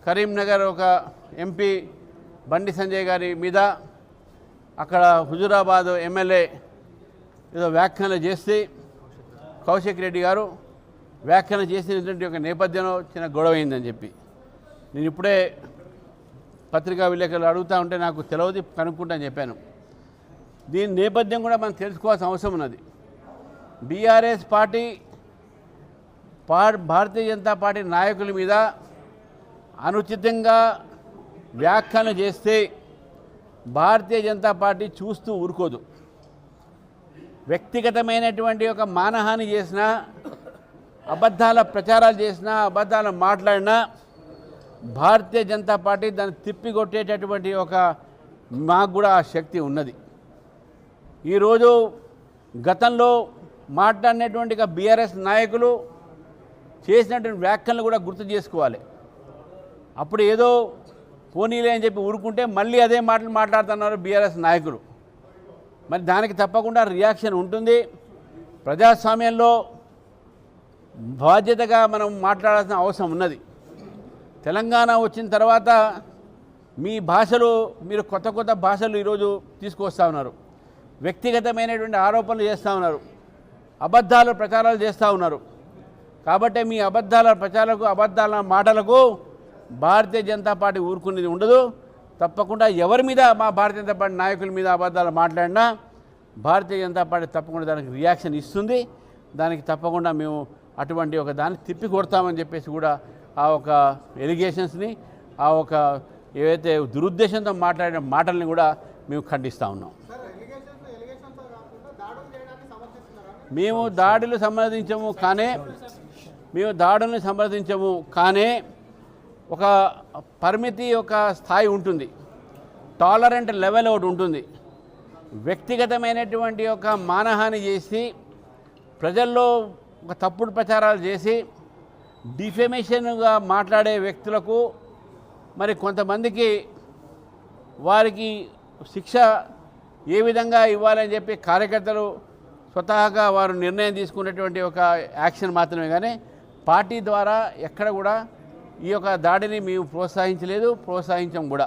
కరీంనగర్ ఒక ఎంపీ బండి సంజయ్ గారి మీద అక్కడ హుజూరాబాద్ ఎమ్మెల్యే ఏదో వ్యాఖ్యలు చేస్తే కౌశిక్ రెడ్డి గారు వ్యాఖ్యలు చేసినటువంటి ఒక నేపథ్యంలో చిన్న గొడవ అయిందని చెప్పి నేను ఇప్పుడే పత్రికా విలేకరులు అడుగుతూ ఉంటే నాకు తెలియదు కనుక్కుంటా అని చెప్పాను. దీని నేపథ్యం కూడా మనం తెలుసుకోవాల్సిన అవసరం ఉన్నది. BRS party Bharatiya Janata party నాయకుల మీద అనుచితంగా వ్యాఖ్యలు చేస్తే భారతీయ జనతా పార్టీ చూస్తూ ఊరుకోదు. వ్యక్తిగతమైనటువంటి ఒక మానహాని చేసినా, అబద్ధాల ప్రచారాలు చేసినా, అబద్ధాలు మాట్లాడినా భారతీయ జనతా పార్టీ దాన్ని తిప్పికొట్టేటటువంటి ఒక మాకు కూడా ఆ శక్తి ఉన్నది. ఈరోజు గతంలో మాట్లాడినటువంటి బీఆర్ఎస్ నాయకులు చేసినటువంటి వ్యాఖ్యలను కూడా గుర్తు చేసుకోవాలి. అప్పుడు ఏదో పోనీలే అని చెప్పి ఊరుకుంటే మళ్ళీ అదే మాటలు మాట్లాడుతున్నారు బీఆర్ఎస్ నాయకులు. మరి దానికి తప్పకుండా రియాక్షన్ ఉంటుంది. ప్రజాస్వామ్యంలో బాధ్యతగా మనం మాట్లాడాల్సిన అవసరం ఉన్నది. తెలంగాణ వచ్చిన తర్వాత మీ భాషలు మీరు కొత్త కొత్త భాషలు ఈరోజు తీసుకొస్తూ ఉన్నారు. వ్యక్తిగతమైనటువంటి ఆరోపణలు చేస్తూ ఉన్నారు, అబద్ధాలు ప్రచారాలు చేస్తూ ఉన్నారు. కాబట్టి మీ అబద్ధాల ప్రచారాలకు, అబద్ధాల మాటలకు భారతీయ జనతా పార్టీ ఊరుకునేది ఉండదు. తప్పకుండా ఎవరి మీద మా భారతీయ జనతా పార్టీ నాయకుల మీద అబద్ధాలు మాట్లాడినా భారతీయ జనతా పార్టీ తప్పకుండా దానికి రియాక్షన్ ఇస్తుంది. దానికి తప్పకుండా మేము అటువంటి ఒక దాన్ని తిప్పి కొడతామని చెప్పేసి కూడా ఆ ఒక ఎలిగేషన్స్ని, ఆ ఒక ఏవైతే దురుద్దేశంతో మాట్లాడిన మాటల్ని కూడా మేము ఖండిస్తూ ఉన్నాం. మేము దాడులు సమర్థించము కానీ ఒక పరిమితి, ఒక స్థాయి ఉంటుంది. టాలరెంట్ లెవెల్ ఒకటి ఉంటుంది. వ్యక్తిగతమైనటువంటి ఒక మానహాని చేసి, ప్రజల్లో ఒక తప్పుడు ప్రచారాలు చేసి, డిఫెమేషన్గా మాట్లాడే వ్యక్తులకు మరి కొంతమందికి వారికి శిక్ష ఏ విధంగా ఇవ్వాలని చెప్పి కార్యకర్తలు స్వతహాగా వారు నిర్ణయం తీసుకున్నటువంటి ఒక యాక్షన్ మాత్రమే. కానీ పార్టీ ద్వారా ఎక్కడ కూడా ఈ యొక్క దాడిని మేము ప్రోత్సహించలేదు, ప్రోత్సహించం కూడా.